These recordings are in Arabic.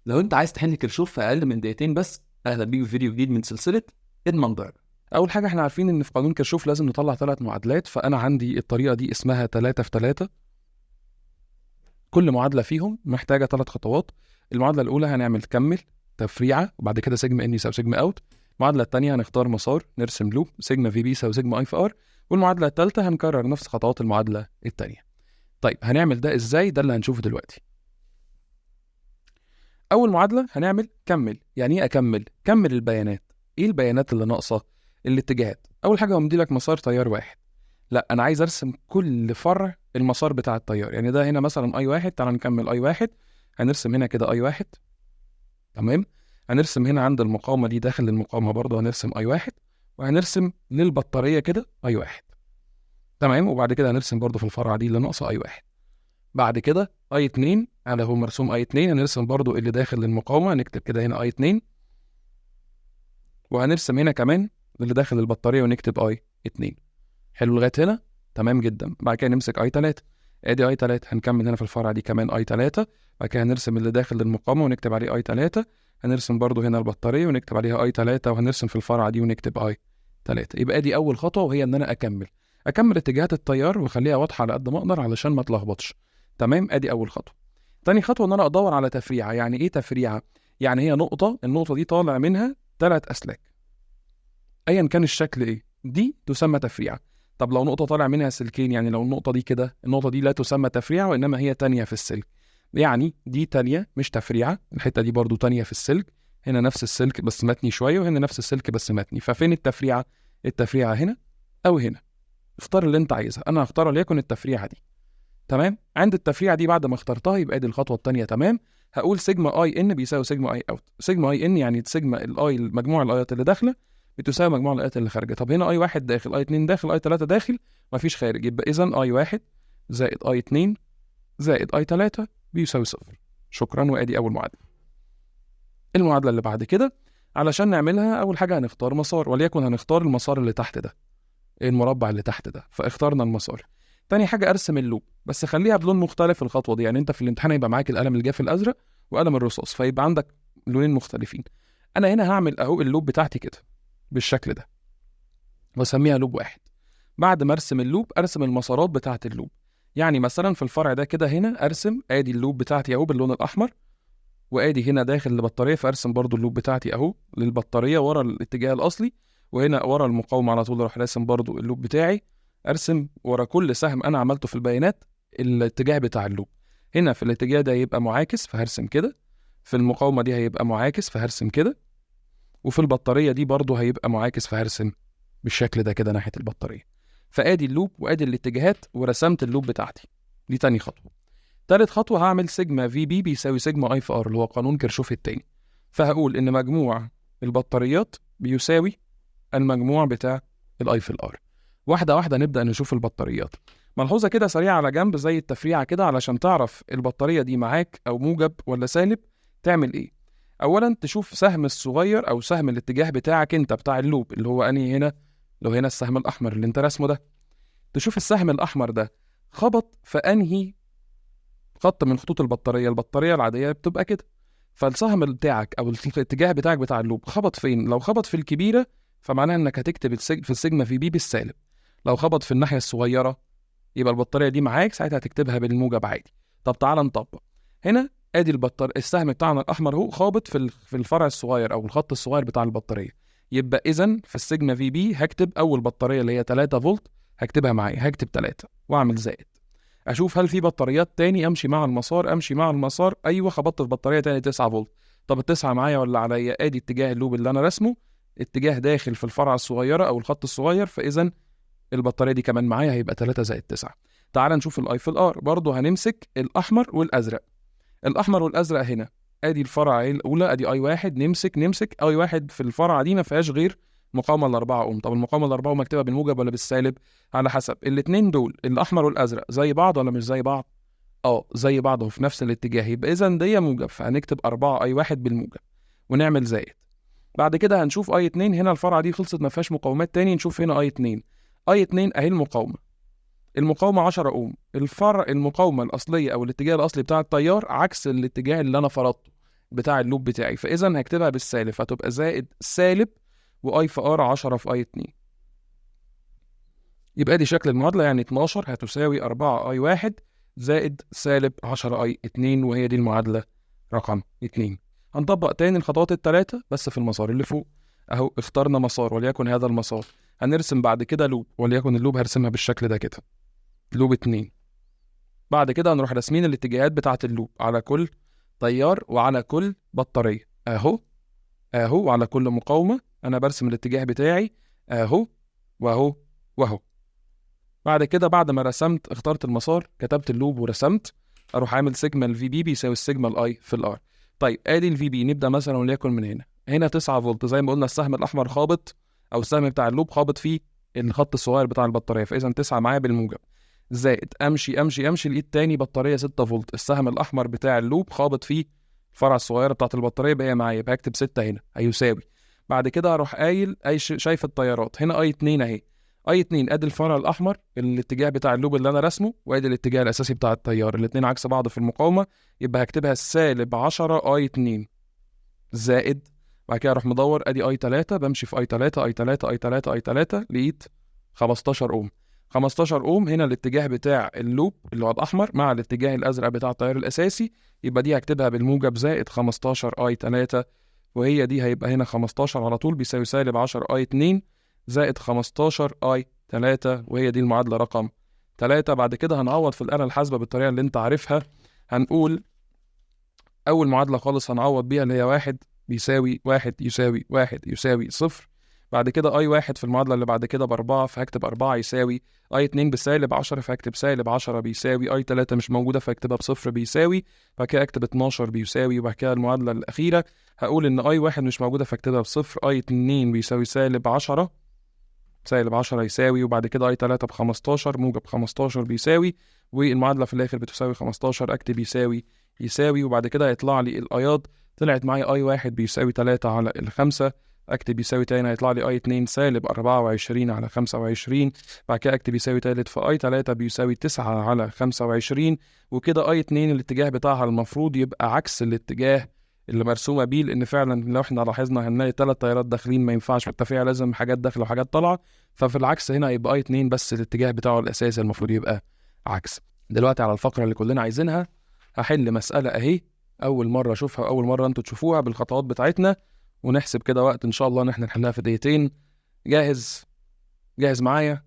لو انت عايز تحل كيرشوف في اقل من دقيقتين بس، اهلا بيك في فيديو جديد من سلسله اضمن درجه. اول حاجه احنا عارفين ان في قانون كيرشوف لازم نطلع 3 معادلات، فانا عندي الطريقه دي اسمها 3 في 3. كل معادله فيهم محتاجه 3 خطوات. المعادله الاولى هنعمل كمل تفريعه، وبعد كده سيجما ان يساوي سيجما اوت. المعادله الثانيه هنختار مسار نرسم لوب سيجما في بي يساوي سيجما اي في ار. والمعادله الثالثه هنكرر نفس خطوات المعادله الثانيه. طيب هنعمل ده ازاي؟ ده اللي هنشوفه دلوقتي. اول معادله هنعمل كمل. يعني ايه اكمل؟ كمل البيانات. ايه البيانات اللي ناقصه؟ الاتجاهات. اول حاجه هو مديلك مسار تيار واحد، لا انا عايز ارسم كل فرع المسار بتاع التيار. يعني ده هنا مثلا اي واحد، تعال نكمل اي واحد. هنرسم هنا كده اي واحد، تمام. هنرسم هنا عند المقاومه دي داخل المقاومه برضه هنرسم اي واحد، وهنرسم للبطاريه كده اي واحد، تمام. وبعد كده هنرسم برضه في الفرع دي اللي ناقصه اي واحد. بعد كده اي 2 على هو مرسوم اي 2، هنرسم برضو اللي داخل المقاومه، نكتب كده هنا اي 2. وهنرسم هنا كمان اللي داخل البطاريه ونكتب اي 2. حلو لغايه هنا؟ تمام جدا. بعد كده نمسك اي 3، ادي اي 3. هنكمل هنا في الفرع دي كمان اي 3. بعد كده هنرسم اللي داخل المقاومه ونكتب عليه اي 3. هنرسم برضو هنا البطاريه ونكتب عليها اي 3، وهنرسم في الفرع دي ونكتب اي 3. يبقى دي اول خطوه، وهي ان انا اكمل اتجاهات التيار واخليها واضحه على قد ما اقدر علشان ما اتلخبطش. تمام، ادي اول خطوه. تاني خطوه ان انا ادور على تفريعه. يعني ايه تفريعه؟ يعني هي نقطه، النقطه دي طالع منها 3 اسلاك، ايا كان الشكل ايه، دي تسمى تفريعه. طب لو نقطه طالع منها سلكين، يعني لو النقطه دي كده، النقطه دي لا تسمى تفريعه وانما هي تانية في السلك. يعني دي تانية مش تفريعه، الحته دي برضو تانية في السلك. هنا نفس السلك بس متني شويه، وهنا نفس السلك بس متني. ففين التفريعه؟ التفريعه هنا او هنا. اختار اللي انت عايزها، انا هختار ليكن التفريعه دي. تمام. عند التفريعه دي بعد ما اخترتها يبقى دي الخطوه الثانيه. تمام. هقول سيجما اي ان بيساوي سيجما اي اوت. سيجما اي ان يعني سيجما الاي، مجموع الايات اللي داخله بتساوي مجموع الايات اللي خارجه. طب هنا اي واحد داخل، اي 2 داخل، اي 3 داخل، مفيش خارج. يبقى اذا اي واحد زائد اي 2 زائد اي 3 بيساوي صفر. شكرا. وادي اول معادله. المعادله اللي بعد كده علشان نعملها، اول حاجه هنختار مسار، وليكن هنختار المسار اللي تحت ده، المربع اللي تحت ده، فاخترنا المسار. تاني حاجة ارسم اللوب، بس خليها بلون مختلف الخطوة دي. يعني انت في الامتحان يبقى معاك القلم الجاف الازرق وقلم الرصاص، فيبقى عندك لونين مختلفين. انا هنا هعمل اهو اللوب بتاعتي كده بالشكل ده، واسميها لوب واحد. بعد ما ارسم اللوب ارسم المسارات بتاعت اللوب. يعني مثلا في الفرع ده كده هنا ارسم ادي اللوب بتاعتي اهو باللون الاحمر، وادي هنا داخل البطاريه فارسم برضو اللوب بتاعتي اهو للبطاريه ورا الاتجاه الاصلي. وهنا ورا المقاومه على طول اروح راسم برضو اللوب بتاعي. ارسم ورا كل سهم انا عملته في البيانات الاتجاه بتاع اللوب. هنا في الاتجاه ده يبقى معاكس فهرسم كده، في المقاومه دي هيبقى معاكس فهرسم كده، وفي البطاريه دي برضو هيبقى معاكس فهرسم بالشكل ده كده ناحيه البطاريه. فادي اللوب وادي الاتجاهات ورسمت اللوب بتاعتي. دي تاني خطوه. تالت خطوة هعمل سيجما في بي بيساوي سيجما اي في ار، اللي هو قانون كيرشوف التاني. فهقول ان مجموع البطاريات بيساوي المجموع بتاع الاي في الار. واحدة واحدة نبدأ نشوف البطاريات. ملحوظة كده سريعة على جنب زي التفريعة كده، علشان تعرف البطارية دي معاك او موجب ولا سالب تعمل ايه. اولا تشوف سهم الصغير او سهم الاتجاه بتاعك انت بتاع اللوب اللي هو انهي هنا. لو هنا السهم الاحمر اللي انت راسمه ده، تشوف السهم الاحمر ده خبط في انهي خط من خطوط البطاريه. البطاريه العاديه بتبقى كده، فالسهم بتاعك او الاتجاه بتاعك بتاع اللوب خبط فين. لو خبط في الكبيره فمعناها انك هتكتب في السيجما في بي بالسالب. لو خبط في الناحيه الصغيره يبقى البطاريه دي معاك، ساعتها هتكتبها بالموجب عادي. طب تعال نطبق. هنا ادي السهم بتاعنا الاحمر اهو خابط في الفرع الصغير او الخط الصغير بتاع البطاريه. يبقى اذا في السيجما في بي هكتب اول بطاريه اللي هي 3 فولت، هكتبها معايا، هكتب 3 واعمل زائد. اشوف هل في بطاريات تاني، امشي مع المسار، امشي مع المسار، ايوه خبطت في بطاريه تاني 9 فولت. طب التسعه معايا ولا عليا؟ ادي اتجاه اللوب اللي انا رسمه، اتجاه داخل في الفرعه الصغيره او الخط الصغير، فاذا البطاريه دي كمان معايا هيبقى 3 زائد 9. تعال نشوف الاي في الار. برضه هنمسك الاحمر والازرق. الاحمر والازرق هنا ادي الفرعه الاولى، ادي اي واحد. نمسك اي واحد في الفرعه دي ما فيهاش غير مقاومه الاربعه اوم. طب المقاومه الاربعه اوم اكتبها بالموجب ولا بالسالب؟ على حسب. الاثنين دول الاحمر والازرق زي بعض ولا مش زي بعض؟ اه زي بعض وفي نفس الاتجاه، يبقى اذا دي موجب، فهنكتب 4 اي واحد بالموجب ونعمل زائد. بعد كده هنشوف اي 2. هنا الفرعه دي خلصت ما فيهاش مقاومات تاني، نشوف هنا اي 2. اي 2 اهي المقاومه 10 اوم. المقاومه الاصليه او الاتجاه الاصلي بتاع التيار عكس الاتجاه اللي انا فرضته. بتاع اللوب بتاعي، فاذا هكتبها بالسالب، فتبقى زائد سالب واي في ار 10 في اي 2. يبقى دي شكل المعادله، يعني 12 هتساوي 4 اي 1 زائد سالب 10 اي 2، وهي دي المعادله رقم 2. هنطبق تاني الخطوات الثلاثه بس في المسار اللي فوق. اهو اخترنا مسار وليكن هذا المسار، هنرسم بعد كده لوب، وليكن اللوب هرسمها بالشكل ده كده، لوب 2. بعد كده هنروح راسمين الاتجاهات بتاعه اللوب على كل تيار وعلى كل بطاريه، اهو اهو، وعلى كل مقاومه انا برسم الاتجاه بتاعي اهو واهو واهو. بعد كده بعد ما رسمت اخترت المسار، كتبت اللوب ورسمت، اروح عامل سيجما الفي بي بيساوي السيجما الاي في الار. طيب ادي الفي بي، نبدا مثلا وليكن من هنا 9 فولت زي ما قلنا، السهم الاحمر خابط او السهم بتاع اللوب خابط فيه الخط الصغير بتاع البطاريه، فاذا 9 معايا بالموجب، زائد امشي امشي امشي لقيت تاني بطاريه 6 فولت، السهم الاحمر بتاع اللوب خابط فيه الفرع الصغيره بتاعت البطاريه، بقى معايا، يبقى هكتب 6 هنا هيساوي. بعد كده اروح قايل شايف التيارات هنا اي 2 اهي، اي 2 ادي الفرع الاحمر الاتجاه بتاع اللوب اللي انا رسمه، وادي الاتجاه الاساسي بتاع التيار، الاثنين عكس بعض في المقاومه، يبقى هكتبها سالب 10 اي 2 زائد. بعد كده اروح مدور ادي اي 3، بمشي في اي 3 اي 3 اي 3 اي 3 لقيت 15 اوم. 15 اوم هنا الاتجاه بتاع اللوب اللي هو الاحمر مع الاتجاه الازرق بتاع التيار الاساسي، يبقى دي هكتبها بالموجب زائد 15 اي 3، وهي دي هيبقى هنا 15 على طول بيساوي سالب 10 اي 2 زائد 15 اي 3، وهي دي المعادله رقم 3. بعد كده هنعوض في الآلة الحاسبة بالطريقه اللي انت عارفها. هنقول اول معادله خالص هنعوض بيها اللي هي 1 بيساوي 1 يساوي 1 يساوي 0. بعد كده اي 1 في المعادله اللي بعد كده ب4، فهكتب 4 يساوي اي 2 بسالب 10، فهكتب سالب 10 بيساوي اي 3 مش موجوده فهكتبها بصفر بيساوي. بعد كده اكتب 12 بيساوي، وبعد كده المعادله الاخيره هقول ان اي 1 مش موجوده فاكتبها بصفر، اي 2 بيساوي سالب 10، سالب 10 يساوي، وبعد كده اي 3 ب15 موجب 15 بيساوي، والمعادله في الاخر بتساوي 15، اكتب يساوي يساوي، وبعد كده هيطلع لي الايات، طلعت معايا اي 1 بيساوي 3 على 5، اكتب يساوي تاني هيطلع لي اي 2 سالب 24 على 25، بعد كده اكتب يساوي تالت، فاي 3 بيساوي 9 على 25، وكده اي 2 الاتجاه بتاعها المفروض يبقى عكس الاتجاه اللي مرسومه بيه، لان فعلا لو احنا لاحظنا هنلاقي 3 تيارات داخلين، ما ينفعش في التفريع لازم حاجات داخله وحاجات طالعه، ففي العكس هنا يبقى اي 2 بس الاتجاه بتاعه الاساسي المفروض يبقى عكس. دلوقتي على الفقره اللي كلنا عايزينها، هحل مساله اهي، اول مره اشوفها، اول مره انتوا تشوفوها بالخطوات بتاعتنا، ونحسب كده وقت ان شاء الله ان احنا نحلها في دقيقتين. جاهز؟ جاهز معايا؟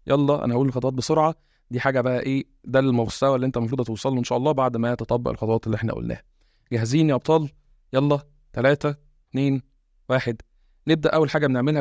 يلا انا هقول الخطوات بسرعه، دي حاجه بقى ايه، ده المستوى اللي انت المفروض توصل له ان شاء الله بعد ما تطبق الخطوات اللي احنا قلناها. جاهزين يا ابطال؟ يلا 3 2 1. نبدا. اول حاجه بنعملها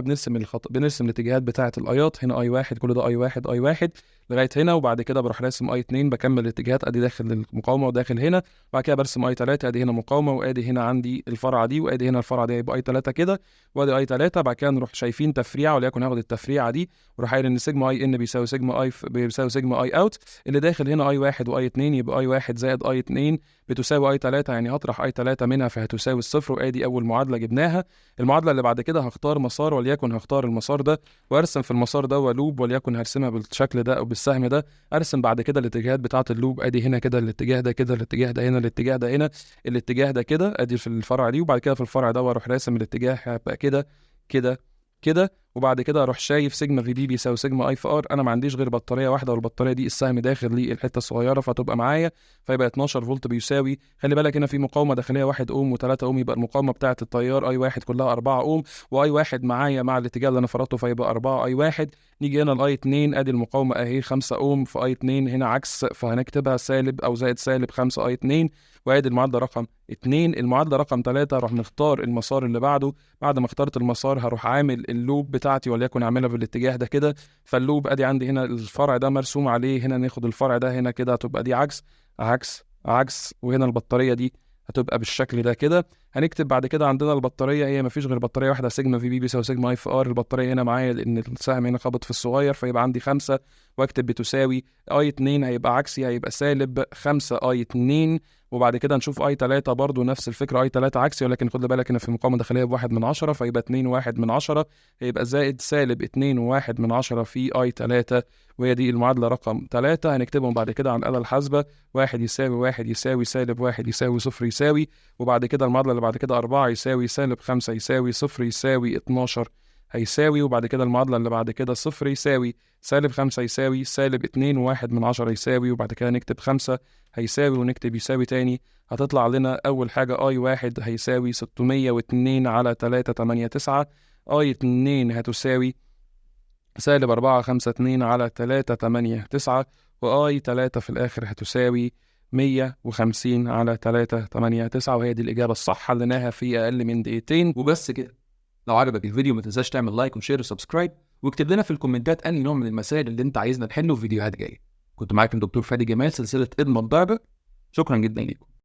بنرسم الاتجاهات بتاعه الايات، هنا اي 1 كل ده اي 1 اي 1 لغايه هنا، وبعد كده بروح راسم اي 2 بكمل الاتجاهات، ادي داخل المقاومه وداخل هنا، بعد كده برسم اي 3 ادي هنا مقاومه، وادي هنا عندي الفرعه دي، وادي هنا الفرعه دي، يبقى اي 3 كده وادي اي 3. بعد كده نروح شايفين تفريعه، وليكن هاخد التفريعه دي وراح قايل ان سيجما اي ان بيساوي سيجما اي بيساوي سيجما اي اوت، اللي داخل هنا اي 1 واي 2 يبقى اي 1 زائد اي 2 بتساوي اي 3، يعني هطرح اي 3 منها فهتساوي الصفر، وادي اول معادله جبناها. المعادله اللي بعد كده هختار مسار، وليكن هختار المسار ده وارسم في المسار ده ولوب، وليكن هرسمها بالشكل ده او بالسهم ده، ارسم بعد كده الاتجاهات بتاعه اللوب، ادي هنا كده الاتجاه ده كده، الاتجاه ده هنا، الاتجاه ده هنا، الاتجاه ده كده، ادي في الفرع دي، وبعد كده في الفرع ده واروح راسم الاتجاه هيبقى كده كده كده، وبعد كده اروح شايف سيجما في بي بيساوي سيجما اي في ار. انا ما عنديش غير بطاريه واحده، والبطاريه دي السهم داخل لي الحته الصغيره فتبقى معايا، فيبقى 12 فولت بيساوي، خلي بالك هنا في مقاومه داخليه 1 اوم و3 اوم، يبقى المقاومه بتاعه التيار اي 1 كلها 4 اوم، واي 1 معايا مع الاتجاه اللي انا فرضته فيبقى 4 اي 1. نيجي هنا الاي 2 ادي المقاومه اهي 5 اوم، في اي 2 هنا عكس فهنكتبها سالب او زائد سالب 5 اي 2، وادي المعادله رقم 2. المعادله رقم 3 هروح نختار المسار اللي بعده، بعد ما اخترت المسار هروح عامل اللوب بتاعتي، وليكن اعملها بالاتجاه ده كده، فاللوب ادي عندي هنا الفرع ده مرسوم عليه، هنا ناخد الفرع ده هنا كده هتبقى دي عكس عكس عكس، وهنا البطاريه دي هتبقى بالشكل ده كده. هنكتب بعد كده عندنا البطاريه، هي مفيش غير بطاريه واحده سيجما في بي بيساوي سيجما اي في ار، البطاريه هنا معايا لان السهم هنا خابط في الصغير فيبقى عندي 5، واكتب بتساوي اي 2 هيبقى عكسي هيبقى سالب 5 اي 2، وبعد كده نشوف اي 3 برضو نفس الفكره، اي 3 عكسي، ولكن خد بالك ان في مقاومه داخليه بواحد من 10، فيبقى 2 واحد من 10، هيبقى زائد سالب 2 واحد من 10 في اي 3، وهي دي المعادله رقم 3. هنكتبهم بعد كده على الآلة الحاسبه، 1 يساوي 1 يساوي سالب 1 يساوي 0 يساوي، وبعد كده المعادله اللي بعد كده 4 يساوي سالب 5 يساوي 0 يساوي 12 هيساوي، وبعد كده المعادلة اللي بعد كده 0 يساوي سالب 5 يساوي سالب 2 واحد من 10 يساوي، وبعد كده نكتب 5 هيساوي ونكتب يساوي تاني. هتطلع لنا أول حاجة اي 1 هيساوي 602 على 389، اي 2 هتساوي سالب 452 على 389، واي 3 في الآخر هتساوي 150 على 389، وهي دي الإجابة الصح، حليناها في أقل من دقيقتين. وبس كده. لو عجبك الفيديو ما تنساش تعمل لايك وشير وسبسكرايب، واكتب لنا في الكومنتات أي نوع من المسائل اللي انت عايزنا نحله في فيديوهات جاية. كنت معاكم دكتور فادي جمال، سلسلة اضمن درجة. شكرا جدا لكم.